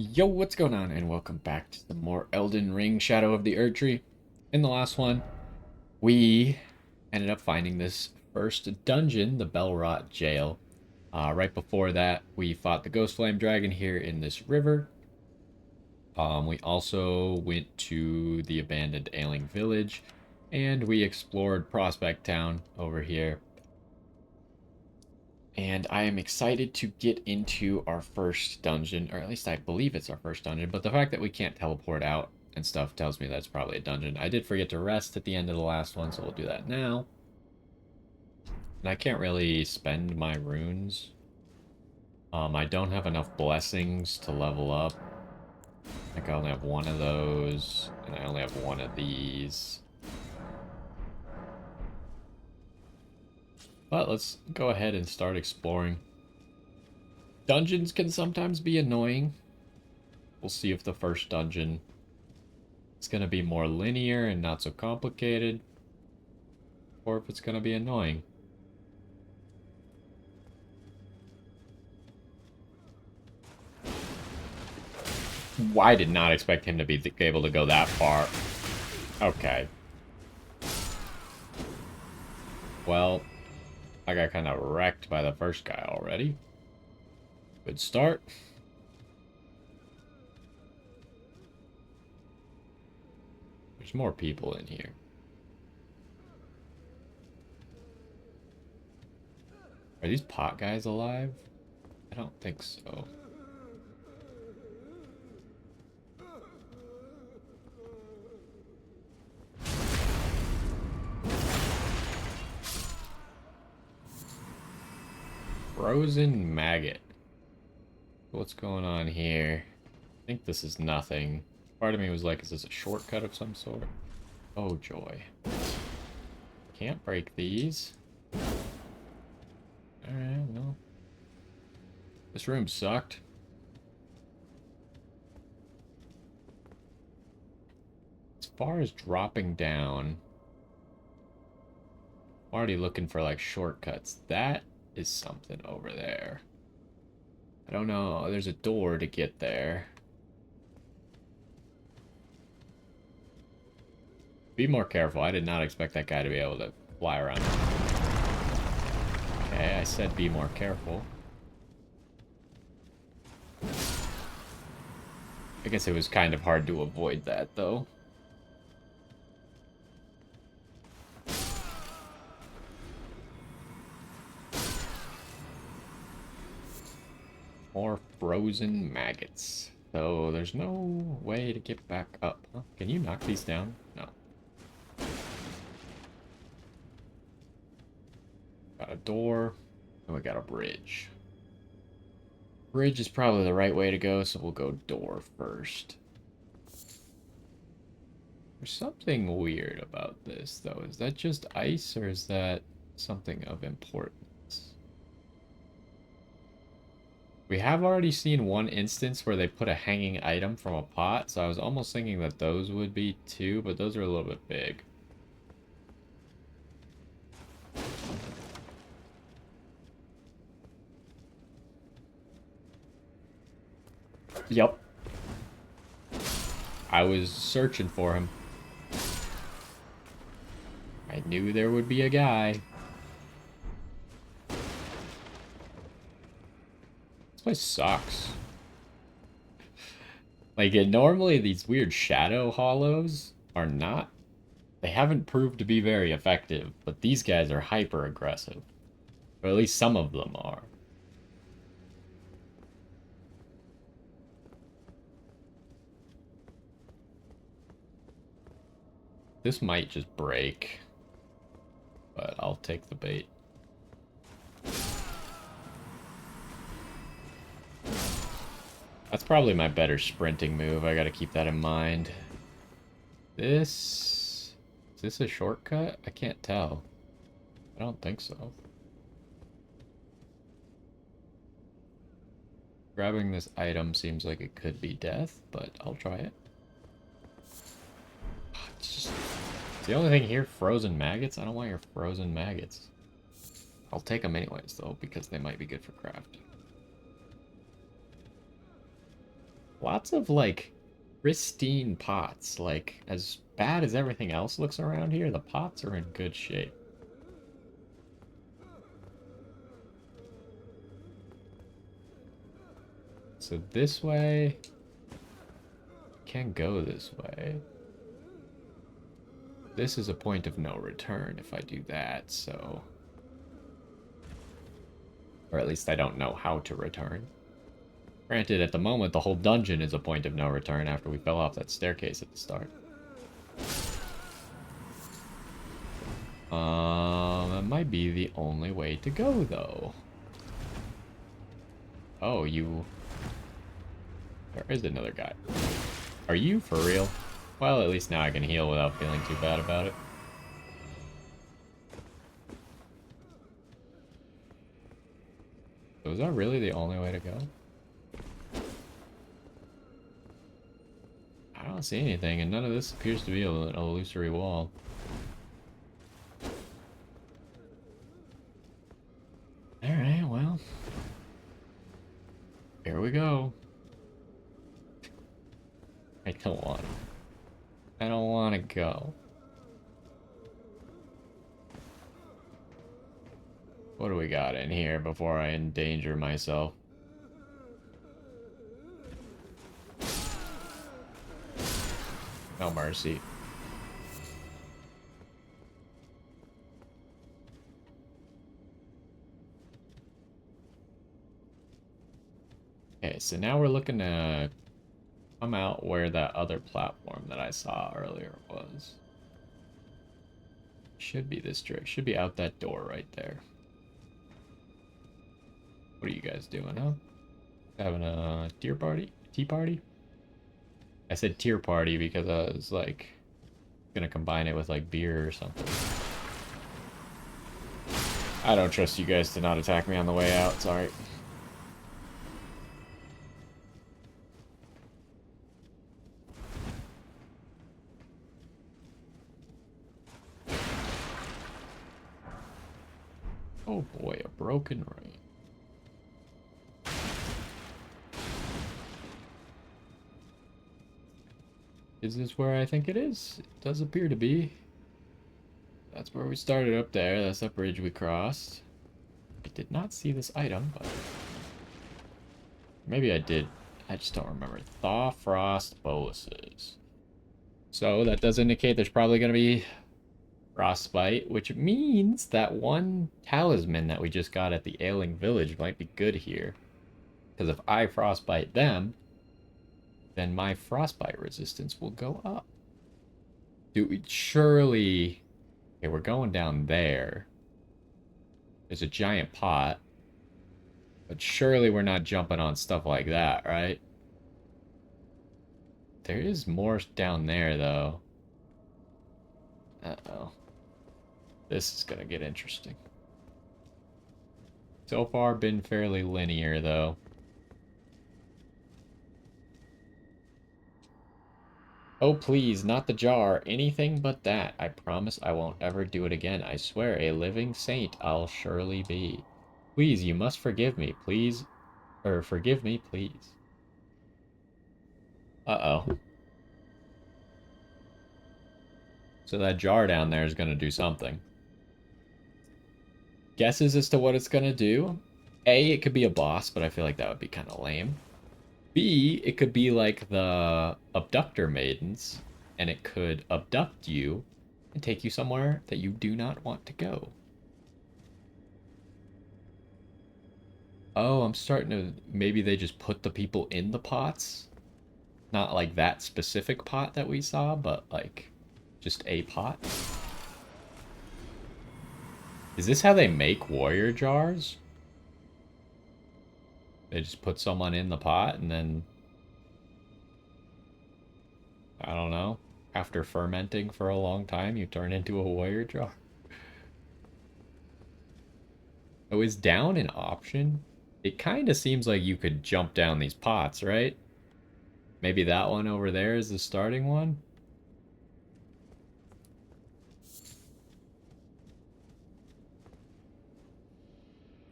Yo, what's going on? And welcome back to some more Elden Ring Shadow of the Erdtree. In the last one, we ended up finding this first dungeon, the Belurat jail. Right before that, we fought the Ghost Flame Dragon here in this river. We also went to the abandoned Ailing Village, and we explored Prospect Town over here. And I am excited to get into our first dungeon, or at least I believe it's our first dungeon, but the fact that we can't teleport out and stuff tells me that's probably a dungeon. I did forget to rest at the end of the last one, so we'll do that now. And I can't really spend my runes. I don't have enough blessings to level up. I think I only have one of those, and I only have one of these. But let's go ahead and start exploring. Dungeons can sometimes be annoying. We'll see if the first dungeon is going to be more linear and not so complicated, or if it's going to be annoying. I did not expect him to be able to go that far. Okay. Well, I got kind of wrecked by the first guy already. Good start. There's more people in here. Are these pot guys alive? I don't think so. Frozen maggot. What's going on here? I think this is nothing. Part of me was like, is this a shortcut of some sort? Oh, joy. Can't break these. Alright, well. This room sucked. As far as dropping down, I'm already looking for like shortcuts. That is something over there. I don't know. There's a door to get there. Be more careful. I did not expect that guy to be able to fly around. Okay, I said be more careful. I guess it was kind of hard to avoid that, though. More frozen maggots. So there's no way to get back up. Huh? Can you knock these down? No. Got a door. And we got a bridge. Bridge is probably the right way to go, so we'll go door first. There's something weird about this, though. Is that just ice, or is that something of importance? We have already seen one instance where they put a hanging item from a pot, so I was almost thinking that those would be too, but those are a little bit big. Yep. I was searching for him. I knew there would be a guy. This place sucks. Like, normally these weird shadow hollows are not... They haven't proved to be very effective, but these guys are hyper aggressive. Or at least some of them are. This might just break. But I'll take the bait. That's probably my better sprinting move. I gotta keep that in mind. This... Is this a shortcut? I can't tell. I don't think so. Grabbing this item seems like it could be death, but I'll try it. It's the only thing here, frozen maggots? I don't want your frozen maggots. I'll take them anyways, though, because they might be good for craft. Lots of, like, pristine pots. Like, as bad as everything else looks around here, the pots are in good shape. So this way... Can go this way. This is a point of no return if I do that, so... Or at least I don't know how to return. Granted, at the moment, the whole dungeon is a point of no return after we fell off that staircase at the start. That might be the only way to go, though. Oh, you... There is another guy. Are you for real? Well, at least now I can heal without feeling too bad about it. So is that really the only way to go? I don't see anything, and none of this appears to be an illusory wall. Alright, well. Here we go. I don't want to. I don't want to go. What do we got in here before I endanger myself? No mercy. Okay, so now we're looking to come out where that other platform that I saw earlier was. Should be this trick. Should be out that door right there. What are you guys doing, huh? Having a tea party? Tea party? I said tier party because I was like gonna combine it with like beer or something. I don't trust you guys to not attack me on the way out, sorry. Oh boy, a broken ring. Is this where I think it is? It does appear to be. That's where we started up there. That's that bridge we crossed. I did not see this item, but... Maybe I did. I just don't remember. Thaw Frost Boluses. So that does indicate there's probably going to be Frostbite, which means that one talisman that we just got at the Ailing Village might be good here. Because if I Frostbite them, then my Frostbite resistance will go up. Dude, surely... Okay, we're going down there. There's a giant pot. But surely we're not jumping on stuff like that, right? There is more down there, though. Uh-oh. This is gonna get interesting. So far, been fairly linear, though. Oh, please, not the jar. Anything but that. I promise I won't ever do it again. I swear, a living saint I'll surely be. Please, you must forgive me, please. Or, forgive me, please. Uh-oh. So that jar down there is gonna do something. Guesses as to what it's gonna do? A, it could be a boss, but I feel like that would be kind of lame. B, it could be like the abductor maidens, and it could abduct you and take you somewhere that you do not want to go. Oh, I'm starting to... Maybe they just put the people in the pots? Not like that specific pot that we saw, but like just a pot? Is this how they make warrior jars? They just put someone in the pot and then... I don't know. After fermenting for a long time, you turn into a warrior jar. Oh, is down an option? It kind of seems like you could jump down these pots, right? Maybe that one over there is the starting one?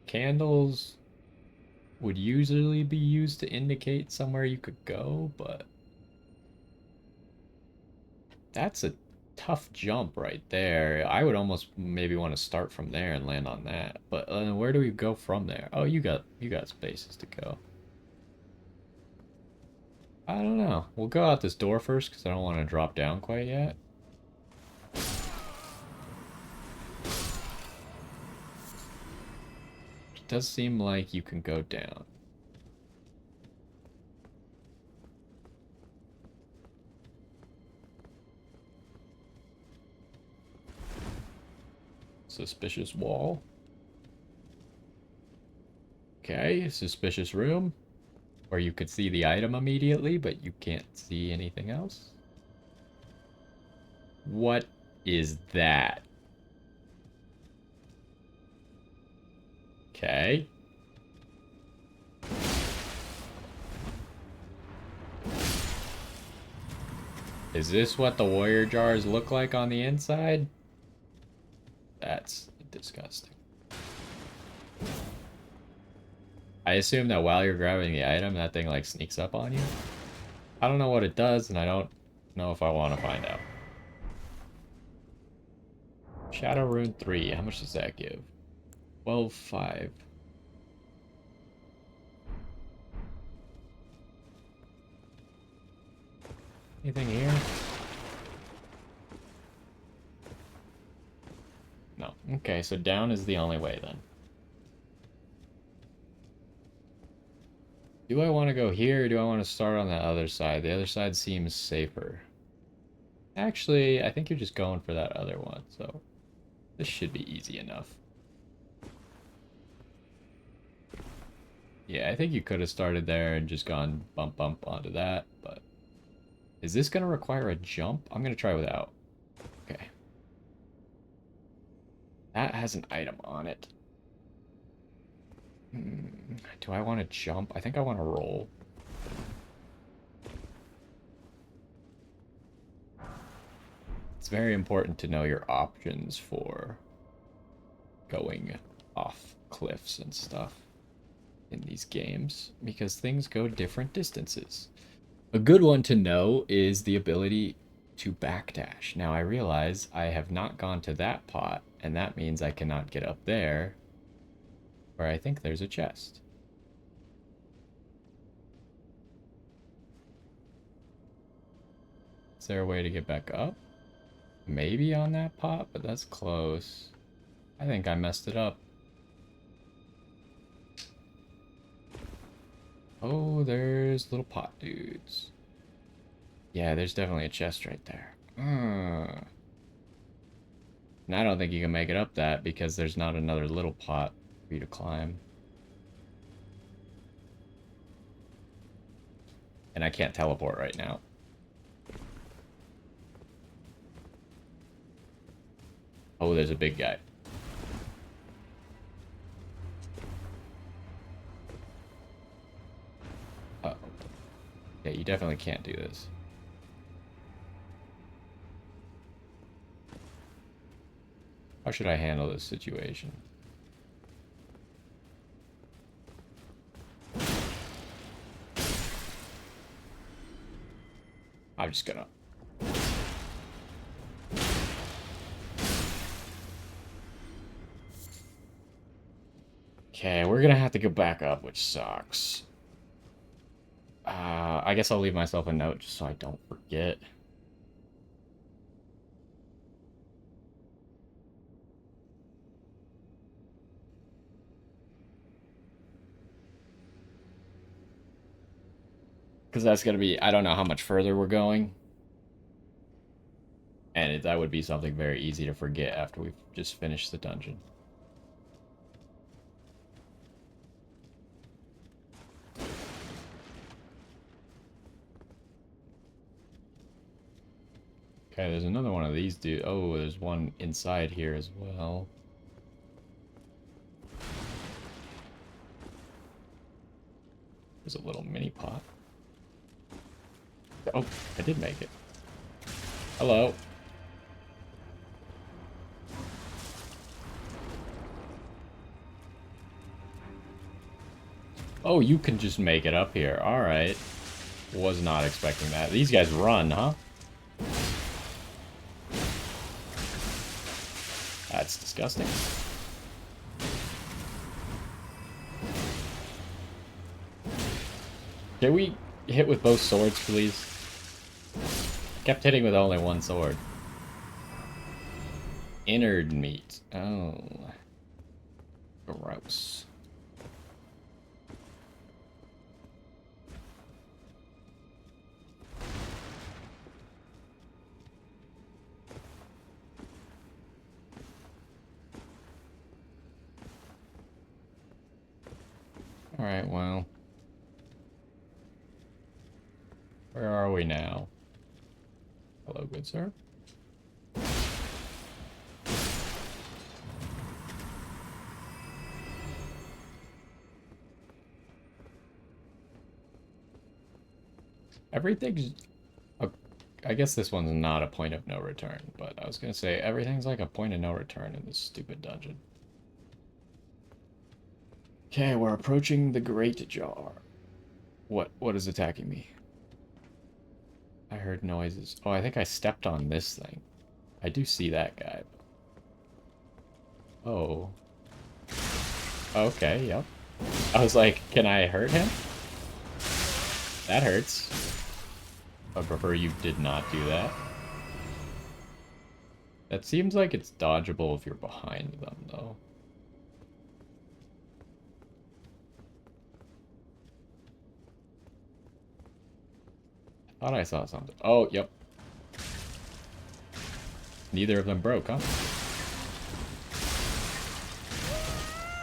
Candles... would usually be used to indicate somewhere you could go, but that's a tough jump right there. I would almost maybe want to start from there and land on that. But where do we go from there? Oh, you got spaces to go. I don't know. We'll go out this door first because I don't want to drop down quite yet. It does seem like you can go down. Suspicious wall. Okay, suspicious room. Where you could see the item immediately, but you can't see anything else. What is that? Okay. Is this what the warrior jars look like on the inside? That's disgusting. I assume that while you're grabbing the item, that thing like sneaks up on you. I don't know what it does, and I don't know if I want to find out. Shadow Rune 3, how much does that give? 12.5. Anything here? No. Okay, so down is the only way then. Do I want to go here, or do I want to start on the other side? The other side seems safer. Actually, I think you're just going for that other one, so this should be easy enough. Yeah, I think you could have started there and just gone bump onto that, but... Is this going to require a jump? I'm going to try without. Okay. That has an item on it. Do I want to jump? I think I want to roll. It's very important to know your options for going off cliffs and stuff in these games, because things go different distances. A good one to know is the ability to backdash. Now I realize I have not gone to that pot, and that means I cannot get up there, where I think there's a chest. Is there a way to get back up? Maybe on that pot, but that's close. I think I messed it up. Oh, there's little pot dudes. Yeah, there's definitely a chest right there. And I don't think you can make it up that because there's not another little pot for you to climb. And I can't teleport right now. Oh, there's a big guy. Uh-oh. Yeah, you definitely can't do this. How should I handle this situation? I'm just gonna... Okay, we're gonna have to go back up, which sucks. I guess I'll leave myself a note just so I don't forget. Because that's gonna be... I don't know how much further we're going. And that would be something very easy to forget after we've just finished the dungeon. Okay, there's another one of these dudes. Oh, there's one inside here as well. There's a little mini pot. Oh, I did make it. Hello. Oh, you can just make it up here. Alright. Was not expecting that. These guys run, huh? That's disgusting. Can we hit with both swords, please? Kept hitting with only one sword. Innard meat. Oh. Gross. Alright, well. Where are we now? Hello, good sir. Everything's... I guess this one's not a point of no return, but I was gonna say everything's like a point of no return in this stupid dungeon. Okay, we're approaching the Greatjar. What is attacking me? I heard noises. Oh, I think I stepped on this thing. I do see that guy. Oh. Okay, yep. I was like, can I hurt him? That hurts. I prefer you did not do that. That seems like it's dodgeable if you're behind them, though. Thought I saw something. Oh, yep. Neither of them broke, huh?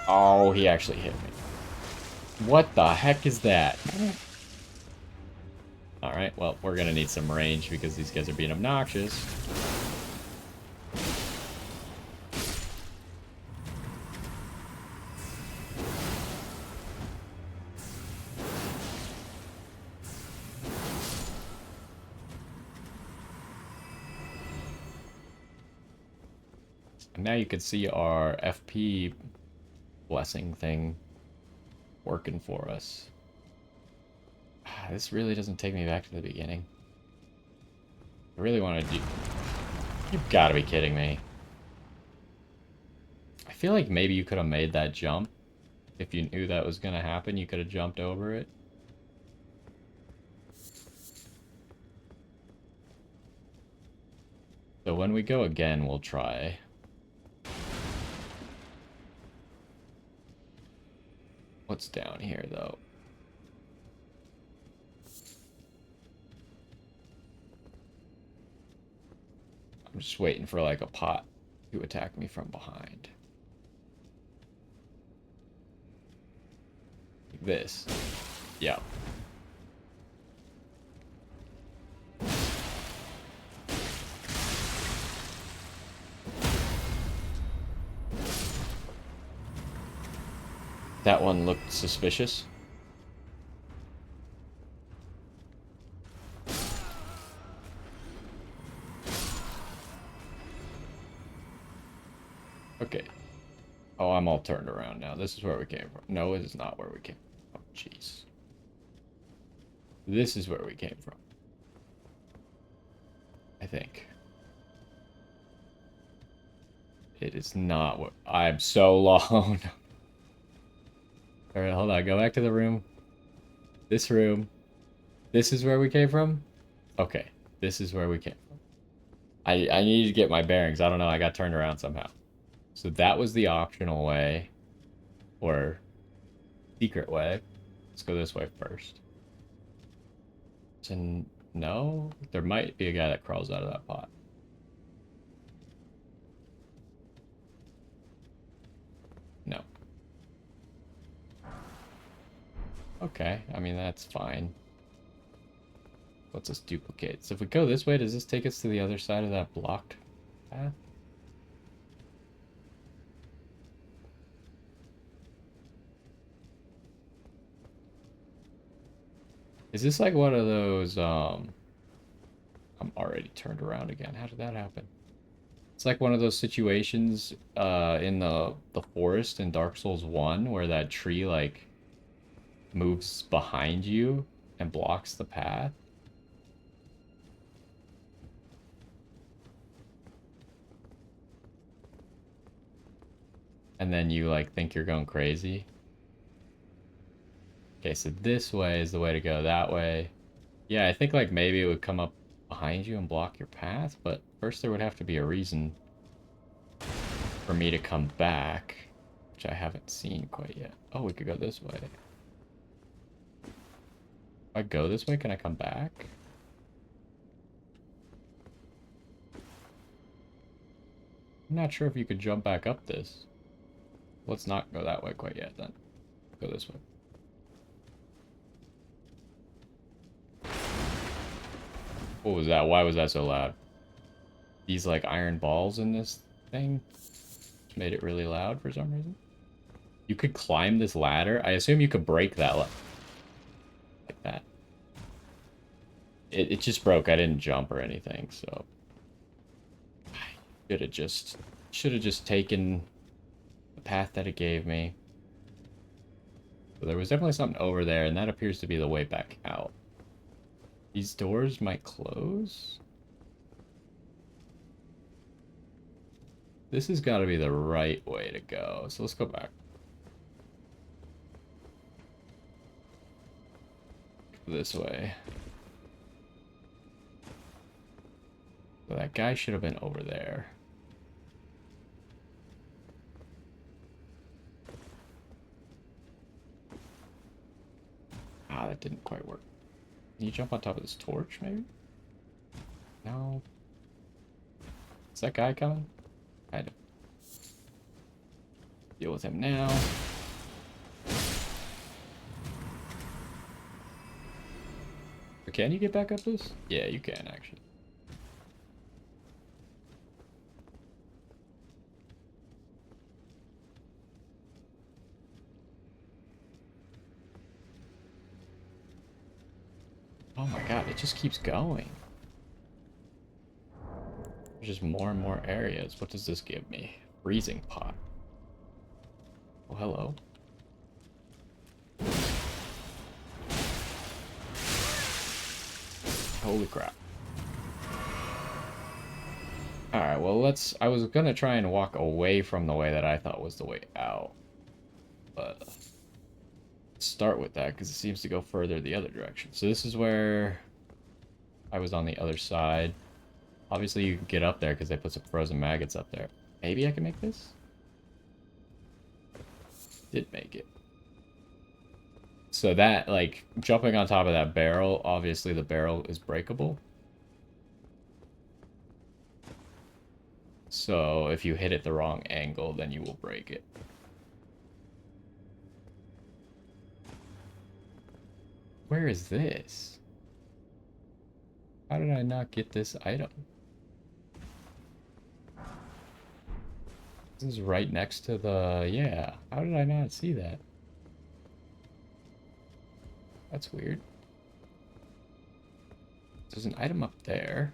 Oh, he actually hit me. What the heck is that? Alright, well, we're gonna need some range because these guys are being obnoxious. And now you can see our FP blessing thing working for us. This really doesn't take me back to the beginning. I really want to do... You've got to be kidding me. I feel like maybe you could have made that jump. If you knew that was going to happen, you could have jumped over it. So when we go again, we'll try. What's down here, though? I'm just waiting for, like, a pot to attack me from behind. Like this. Yeah. That one looked suspicious. Okay. Oh, I'm all turned around now. This is where we came from. No, it is not where we came from. Oh, jeez. This is where we came from. I think. It is not what... I'm so long. Alright, hold on. Go back to the room. This room. This is where we came from? Okay. This is where we came from. I need to get my bearings. I don't know. I got turned around somehow. So that was the optional way. Or secret way. Let's go this way first. And no? There might be a guy that crawls out of that pot. No. Okay, I mean, that's fine. Let's just duplicate. So if we go this way, does this take us to the other side of that blocked path? Is this like one of those, I'm already turned around again. How did that happen? It's like one of those situations in the forest in Dark Souls 1 where that tree, like, moves behind you and blocks the path. And then you like think you're going crazy. Okay, so this way is the way to go, that way. Yeah, I think like maybe it would come up behind you and block your path, but first there would have to be a reason for me to come back, which I haven't seen quite yet. Oh, we could go this way. If I go this way, can I come back? I'm not sure if you could jump back up this. Let's not go that way quite yet then. Go this way. What was that? Why was that so loud? These like iron balls in this thing made it really loud for some reason. You could climb this ladder. I assume you could break that like that. It just broke. I didn't jump or anything, so I should have just taken the path that it gave me. So there was definitely something over there, and that appears to be the way back out. These doors might close. This has got to be the right way to go. So let's go back. This way. So that guy should have been over there. Ah, that didn't quite work. Can you jump on top of this torch, maybe? No. Is that guy coming? Kind of. Deal with him now. Can you get back up this? Yeah, you can, actually. Oh my god, it just keeps going. There's just more and more areas. What does this give me? Freezing pot. Oh, hello. Holy crap. Alright, well I was gonna try and walk away from the way that I thought was the way out. But let's start with that, because it seems to go further the other direction. So this is where I was on the other side. Obviously you can get up there because they put some frozen maggots up there. Maybe I can make this? Did make it. So that, like, jumping on top of that barrel, obviously the barrel is breakable. So if you hit it the wrong angle, then you will break it. Where is this? How did I not get this item? This is right next to the... Yeah, how did I not see that? That's weird. There's an item up there.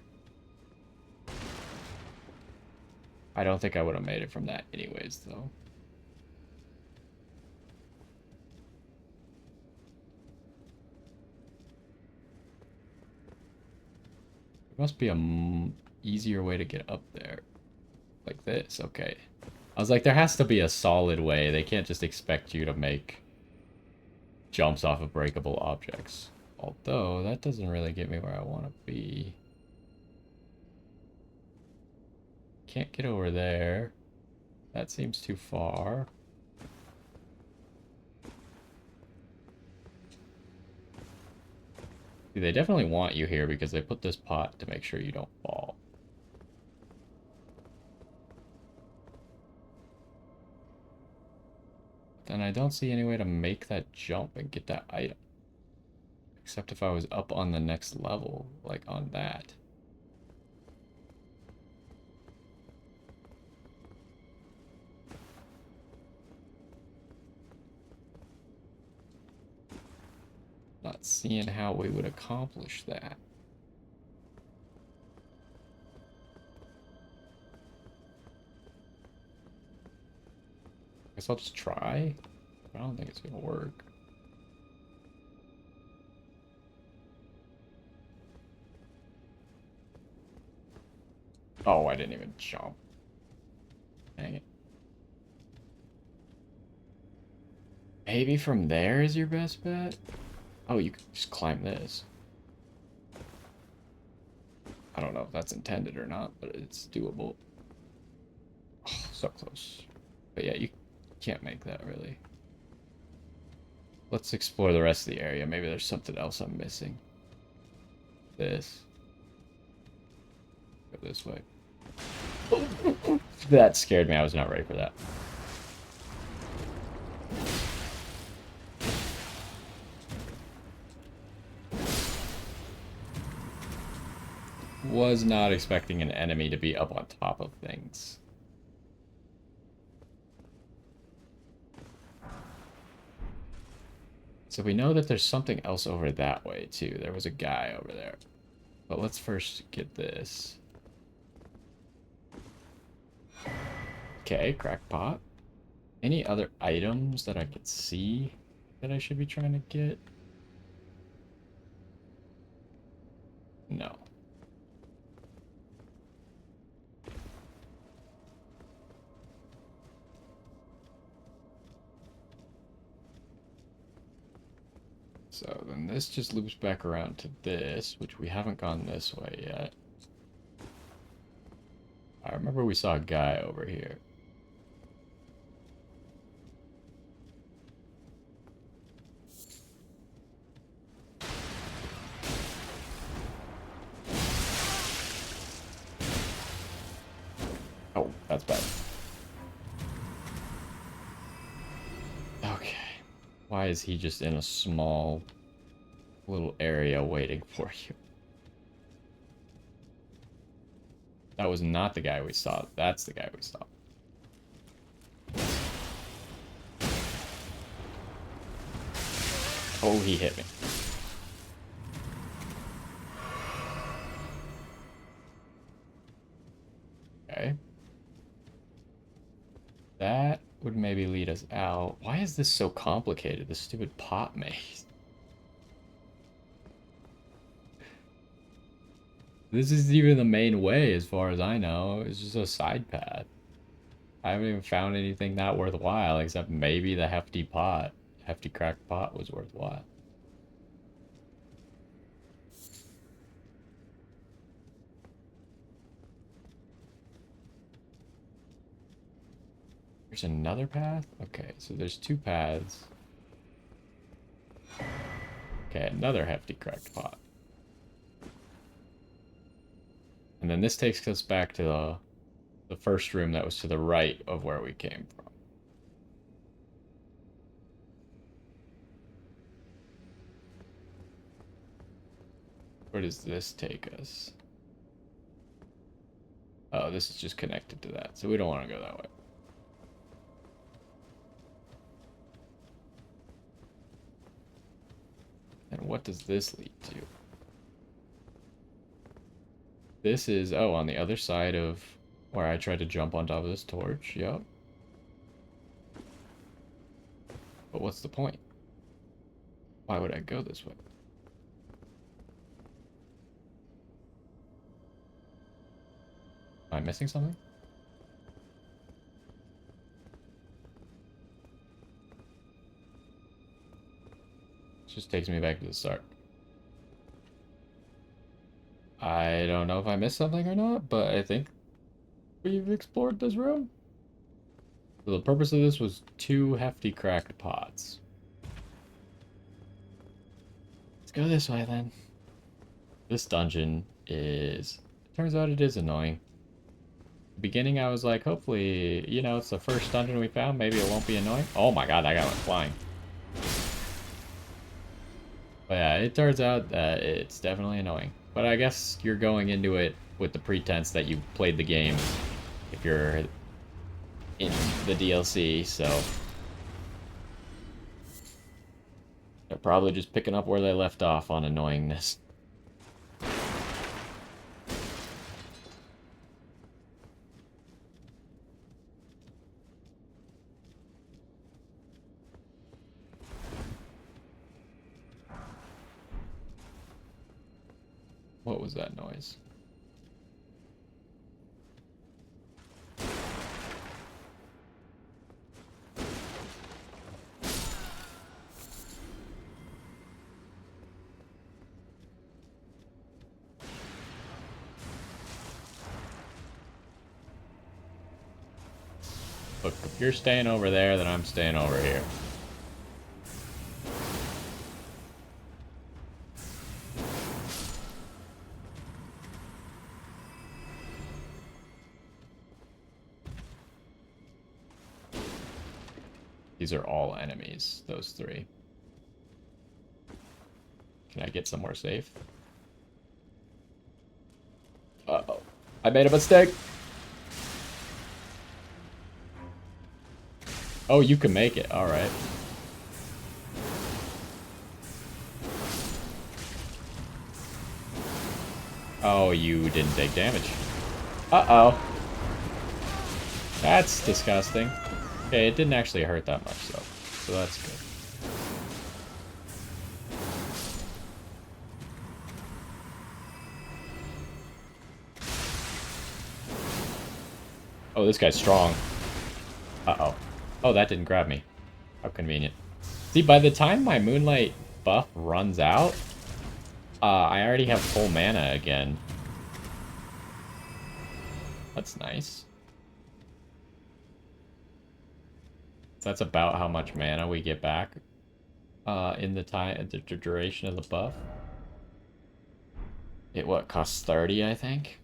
I don't think I would have made it from that anyways, though. There must be a easier way to get up there. Like this, okay. I was like, there has to be a solid way. They can't just expect you to make jumps off of breakable objects. Although, that doesn't really get me where I want to be. Can't get over there. That seems too far. See, they definitely want you here because they put this pot to make sure you don't fall. Then I don't see any way to make that jump and get that item. Except if I was up on the next level, like on that. Not seeing how we would accomplish that. Guess I'll just try. I don't think it's gonna work. Oh, I didn't even jump. Dang it. Maybe from there is your best bet? Oh, you can just climb this. I don't know if that's intended or not, but it's doable. Oh, so close. But yeah, you can't make that really. Let's explore the rest of the area. Maybe there's something else I'm missing. This. Go this way. That scared me. I was not ready for that. Was not expecting an enemy to be up on top of things. So we know that there's something else over that way, too. There was a guy over there. But let's first get this. Okay, crackpot. Any other items that I could see that I should be trying to get? No. So then this just loops back around to this, which we haven't gone this way yet. I remember we saw a guy over here. Oh, that's bad. Okay. Why is he just in a small little area waiting for you? That was not the guy we saw. That's the guy we saw. Oh, he hit me. Okay. That would maybe lead us out. Why is this so complicated? This stupid pot maze. This isn't even the main way, as far as I know. It's just a side path. I haven't even found anything that worthwhile, except maybe the hefty pot. Hefty cracked pot was worthwhile. There's another path? Okay, so there's two paths. Okay, another hefty cracked pot. And then this takes us back to the first room that was to the right of where we came from. Where does this take us? Oh, this is just connected to that, so we don't want to go that way. And what does this lead to? This is, oh, on the other side of where I tried to jump on top of this torch, yep. But what's the point? Why would I go this way? Am I missing something? It just takes me back to the start. I don't know if I missed something or not, but I think we've explored this room. So the purpose of this was two hefty cracked pots. Let's go this way then. This dungeon is... Turns out it is annoying. Beginning, I was like, hopefully, you know, it's the first dungeon we found. Maybe it won't be annoying. Oh my god, that guy went flying. But yeah, it turns out that it's definitely annoying. But I guess you're going into it with the pretense that you played the game if you're in the DLC, so... They're probably just picking up where they left off on annoyingness. What was that noise? Look, if you're staying over there, then I'm staying over here. These are all enemies, those three. Can I get somewhere safe? Uh-oh. I made a mistake! Oh, you can make it. Alright. Oh, you didn't take damage. Uh-oh. That's disgusting. Okay, it didn't actually hurt that much, though. So that's good. Oh, this guy's strong. Uh-oh. Oh, that didn't grab me. How convenient. See, by the time my Moonlight buff runs out, I already have full mana again. That's nice. That's about how much mana we get back in the duration of the buff. It, what, costs 30, I think?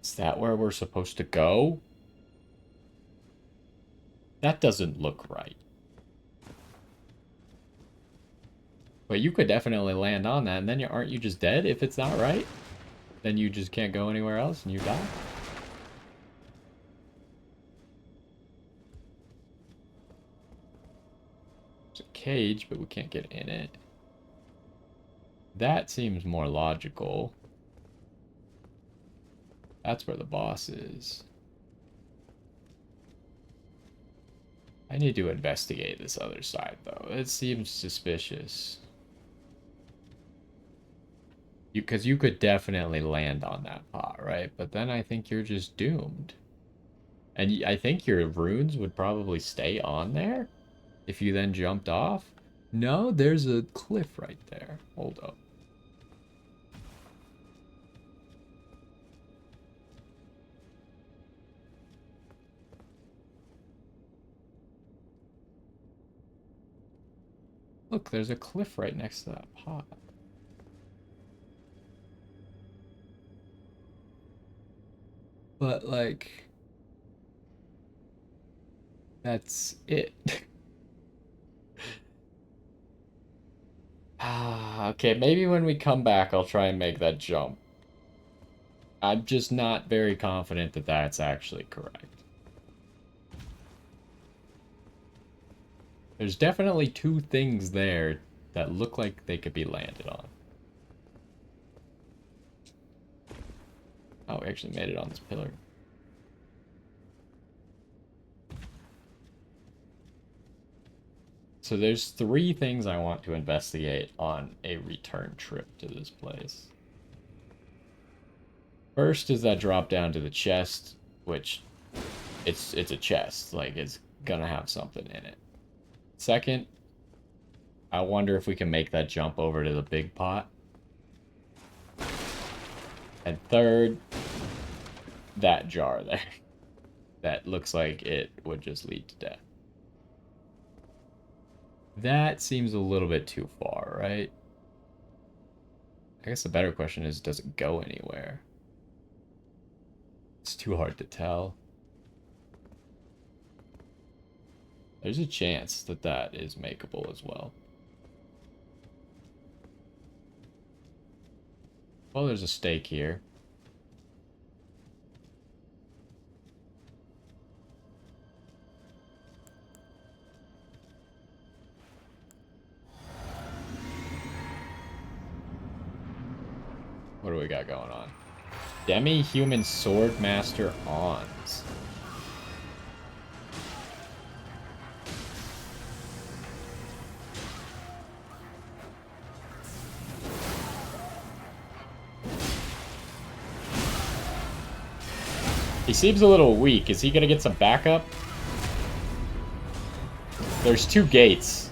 Is that where we're supposed to go? That doesn't look right. But you could definitely land on that, and then aren't you just dead if it's not right? Then you just can't go anywhere else and you die. There's a cage, but we can't get in it. That seems more logical. That's where the boss is. I need to investigate this other side, though. It seems suspicious. Because you could definitely land on that pot, right? But then I think you're just doomed. And I think your runes would probably stay on there if you then jumped off. No, there's a cliff right there. Hold up. Look, there's a cliff right next to that pot. But, like, that's it. Okay, maybe when we come back, I'll try and make that jump. I'm just not very confident that that's actually correct. There's definitely two things there that look like they could be landed on. Oh, we actually made it on this pillar. So there's three things I want to investigate on a return trip to this place. First is that drop down to the chest, which it's a chest, like it's gonna have something in it. Second, I wonder if we can make that jump over to the big pot. And third, that jar there. That looks like it would just lead to death. That seems a little bit too far, right? I guess the better question is, does it go anywhere? It's too hard to tell. There's a chance that that is makeable as well. Well, there's a stake here. What do we got going on? Demi-human sword master Ons. He seems a little weak. Is he gonna get some backup? There's two gates.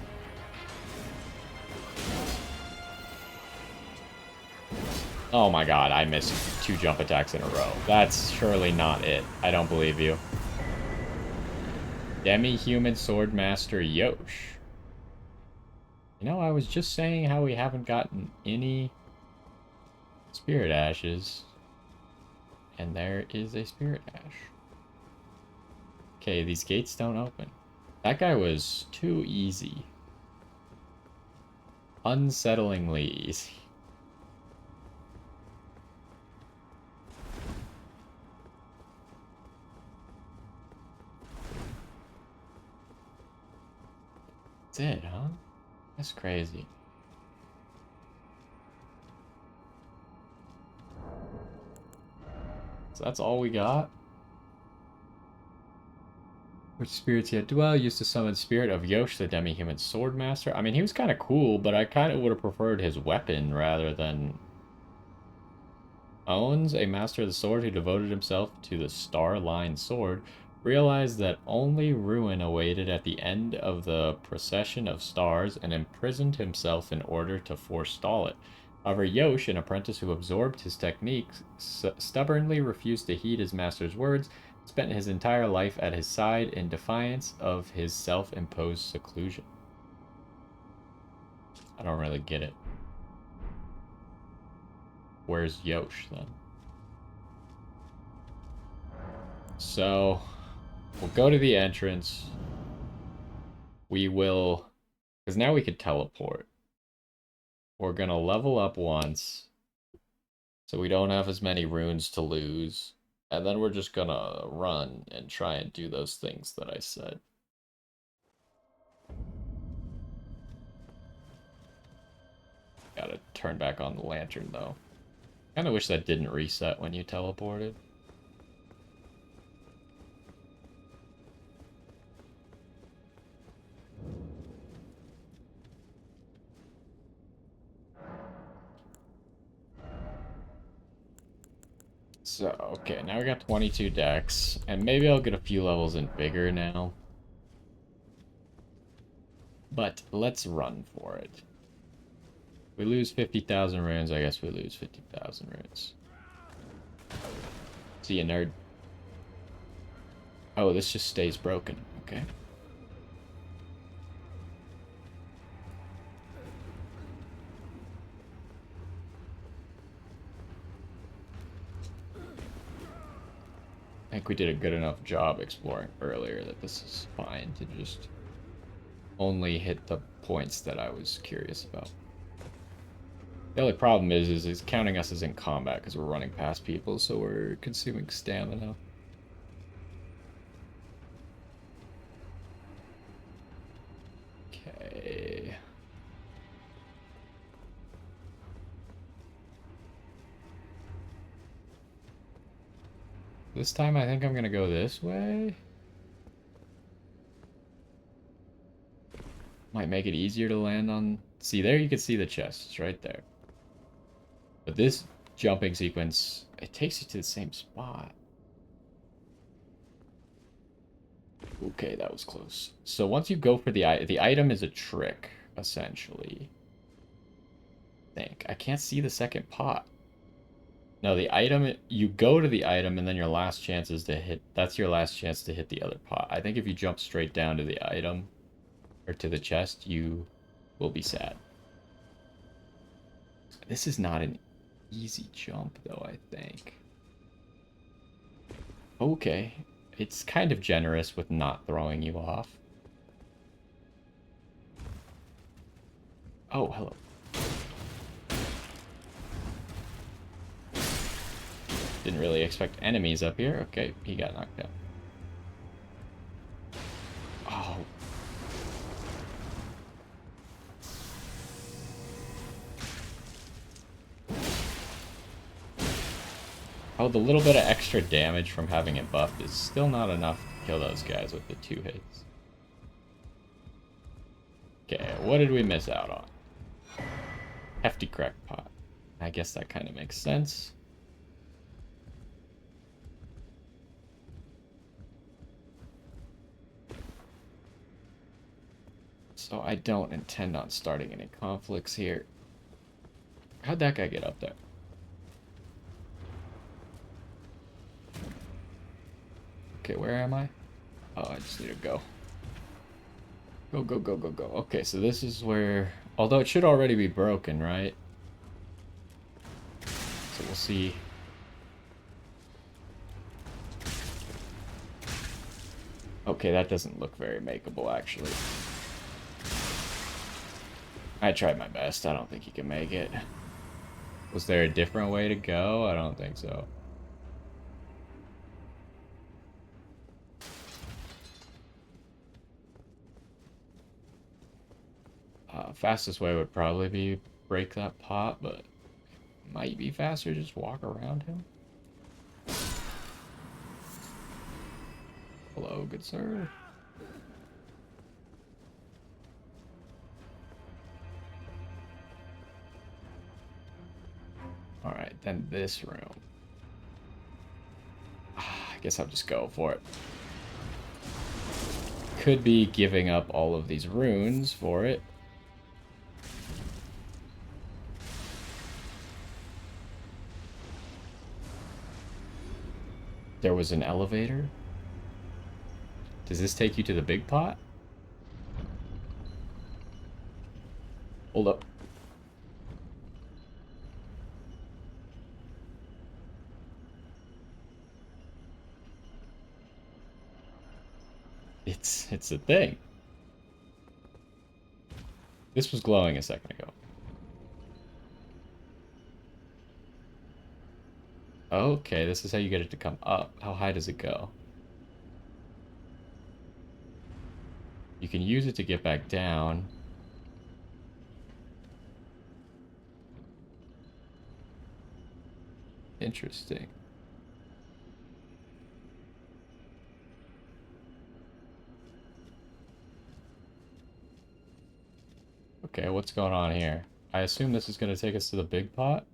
Oh my god, I missed 2 jump attacks in a row. That's surely not it. I don't believe you. Demi-human sword master Yosh. You know, I was just saying how we haven't gotten any spirit ashes. And there is a spirit ash. Okay, these gates don't open. That guy was too easy. Unsettlingly easy. That's it, huh? That's crazy. So that's all we got? Which spirits yet dwell used to summon spirit of Yosh, the demi-human sword master. I mean, he was kind of cool, but I kind of would have preferred his weapon rather than... Owens, a master of the sword who devoted himself to the star-line sword, realized that only ruin awaited at the end of the procession of stars and imprisoned himself in order to forestall it. However, Yosh, an apprentice who absorbed his techniques, stubbornly refused to heed his master's words, spent his entire life at his side in defiance of his self-imposed seclusion. I don't really get it. Where's Yosh, then? So, we'll go to the entrance. We will... Because now we could teleport. We're going to level up once. So we don't have as many runes to lose. And then we're just going to run and try and do those things that I said. Gotta turn back on the lantern, though. Kinda wish that didn't reset when you teleported. So, okay, now we got 22 decks, and maybe I'll get a few levels in Vigor now. But let's run for it. We lose 50,000 runes, I guess we lose 50,000 runes. See you, nerd. Oh, this just stays broken. Okay. I think we did a good enough job exploring earlier that this is fine to just only hit the points that I was curious about. The only problem is it's counting us as in combat because we're running past people, so we're consuming stamina. Okay. This time I think I'm gonna go this way. Might make it easier to land on... See, there you can see the chests right there. But this jumping sequence, it takes you to the same spot. Okay, that was close. So once you go for the item is a trick, essentially. I think. I can't see the second pot. No, the item, you go to the item and then your last chance is to hit, that's your last chance to hit the other pot. I think if you jump straight down to the item, or to the chest, you will be sad. This is not an easy jump, though, I think. Okay. It's kind of generous with not throwing you off. Oh, hello. Didn't really expect enemies up here. Okay, he got knocked down. Oh. Oh, the little bit of extra damage from having it buffed is still not enough to kill those guys with the 2 hits. Okay, what did we miss out on? Hefty crackpot. I guess that kind of makes sense. So I don't intend on starting any conflicts here. How'd that guy get up there? Okay, where am I? Oh, I just need to go. Go, go, go, go, go. Okay, so this is where... Although it should already be broken, right? So we'll see. Okay, that doesn't look very makeable, actually. I tried my best. I don't think he can make it. Was there a different way to go? I don't think so. Fastest way would probably be break that pot, but might be faster just walk around him. Hello, good sir. Alright, then this room. I guess I'll just go for it. Could be giving up all of these runes for it. There was an elevator. Does this take you to the big pot? Hold up. It's a thing. This was glowing a second ago. Okay, this is how you get it to come up. How high does it go? You can use it to get back down. Interesting. Okay, what's going on here? I assume this is going to take us to the big pot?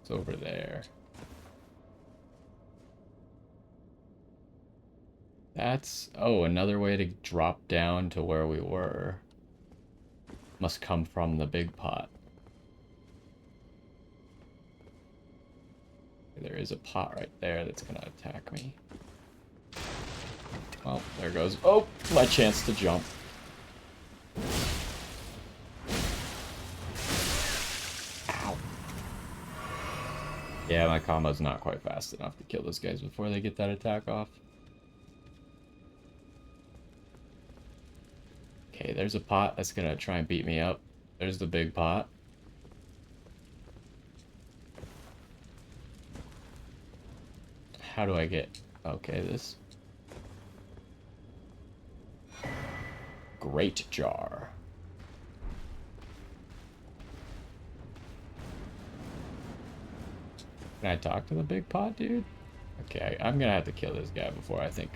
It's over there. That's... Oh, another way to drop down to where we were. Must come from the big pot. There is a pot right there that's gonna attack me. Well, there goes... Oh, my chance to jump. Ow. Yeah, my combo's not quite fast enough to kill those guys before they get that attack off. Okay, there's a pot that's gonna try and beat me up. There's the big pot. How do I get... Okay, this... Greatjar. Can I talk to the big pot, dude? Okay, I'm gonna have to kill this guy before I think...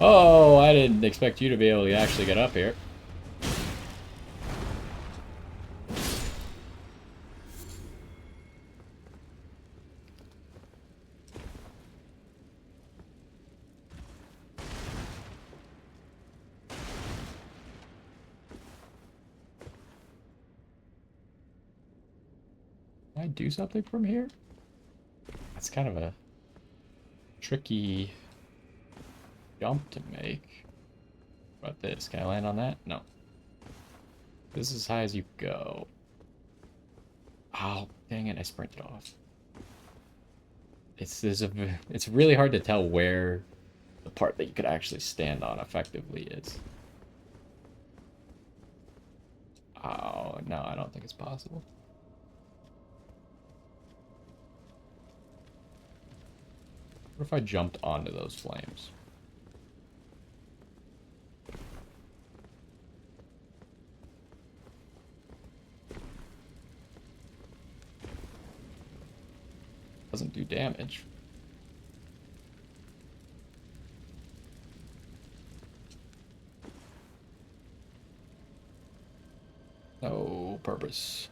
Oh, I didn't expect you to be able to actually get up here. Can I do something from here? That's kind of a tricky jump to make. What about this? Can I land on that? No. This is as high as you go. Oh, dang it, I sprinted off. It's really hard to tell where the part that you could actually stand on effectively is. Oh, no, I don't think it's possible. What if I jumped onto those flames? Doesn't do damage. No purpose.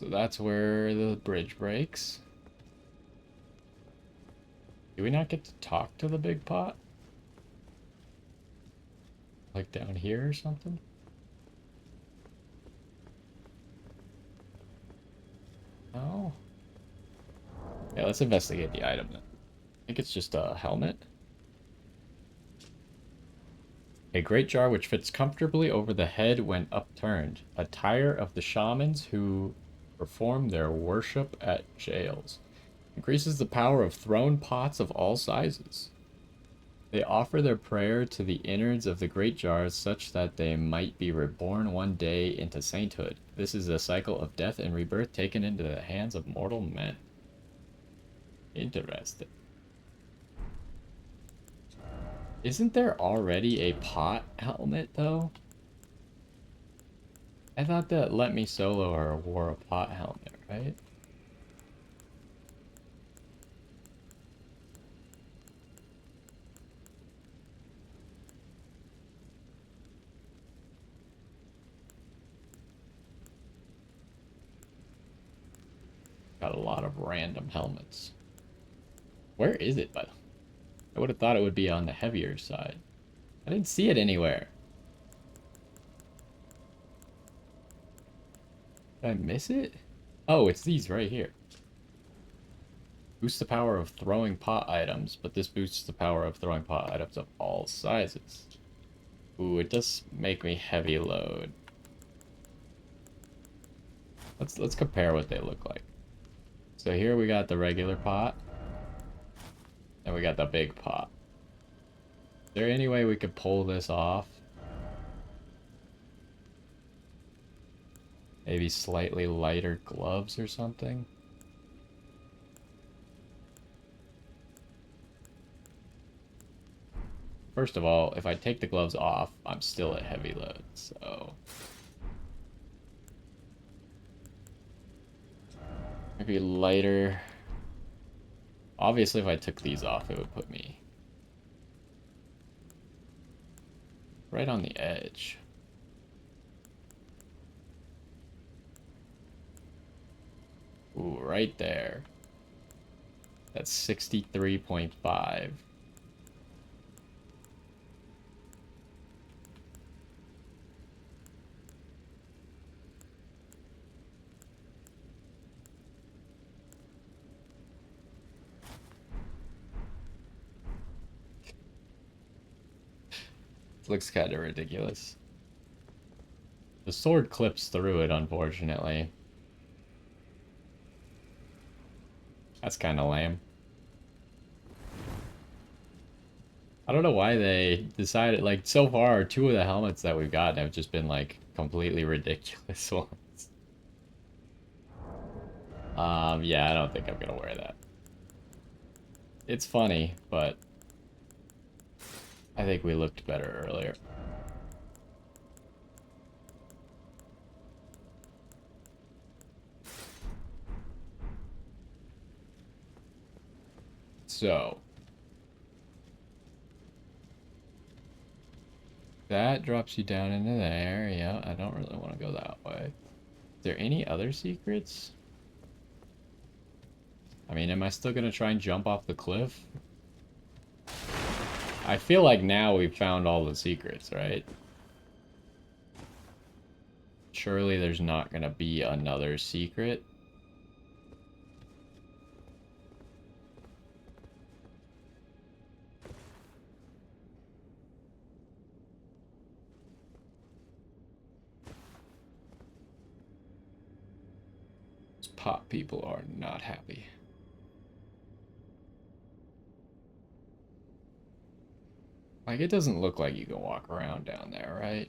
So that's where the bridge breaks. Do we not get to talk to the big pot? Like down here or something? No? Yeah, let's investigate the item then. I think it's just a helmet. A great jar which fits comfortably over the head when upturned. Attire of the shamans who perform their worship at jails. Increases the power of thrown pots of all sizes. They offer their prayer to the innards of the great jars such that they might be reborn one day into sainthood. This is a cycle of death and rebirth taken into the hands of mortal men. Interesting. Isn't there already a pot helmet, though? I thought that Let Me Solo or wore a pot helmet, right? Got a lot of random helmets. Where is it, by the way? I would have thought it would be on the heavier side. I didn't see it anywhere. Did I miss it? Oh, it's these right here. Boosts the power of throwing pot items, but this boosts the power of throwing pot items of all sizes. Ooh, it does make me heavy load. Let's compare what they look like. So here we got the regular pot. And we got the big pot. Is there any way we could pull this off? Maybe slightly lighter gloves or something? First of all, if I take the gloves off, I'm still at heavy load, so... Maybe lighter... Obviously, if I took these off, it would put me right on the edge. Ooh, right there. That's 63.5. Looks kind of ridiculous. The sword clips through it, unfortunately. That's kind of lame. I don't know why they decided, like, so far, two of the helmets that we've gotten have just been, like, completely ridiculous ones. Yeah, I don't think I'm gonna wear that. It's funny, but I think we looked better earlier. So, that drops you down into there. Yeah, I don't really want to go that way. Is there any other secrets? I mean, am I still gonna try and jump off the cliff? I feel like now we've found all the secrets, right? Surely there's not gonna be another secret. These pot people are not happy. Like, it doesn't look like you can walk around down there, right?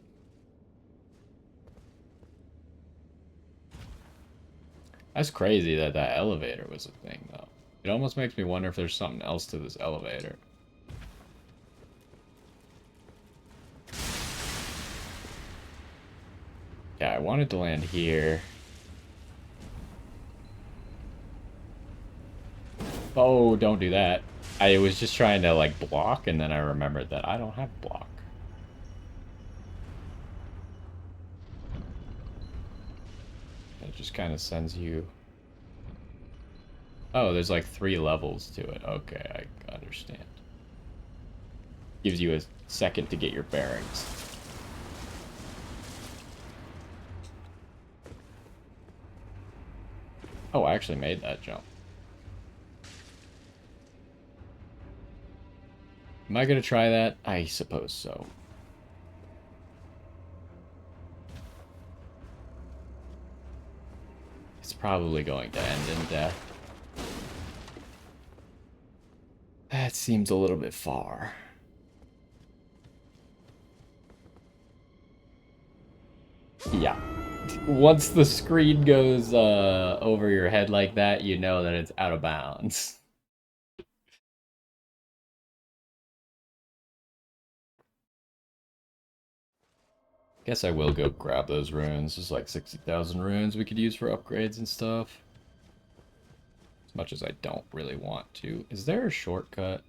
That's crazy that that elevator was a thing, though. It almost makes me wonder if there's something else to this elevator. Yeah, I wanted to land here. Oh, don't do that. I was just trying to, like, block, and then I remembered that I don't have block. just kind of sends you... Oh, there's like 3 levels to it. Okay, I understand. Gives you a second to get your bearings. Oh, I actually made that jump. Am I gonna try that? I suppose so. It's probably going to end in death. That seems a little bit far. Yeah. Once the screen goes over your head like that, you know that it's out of bounds. Guess I will go grab those runes. There's like 60,000 runes we could use for upgrades and stuff. As much as I don't really want to. Is there a shortcut?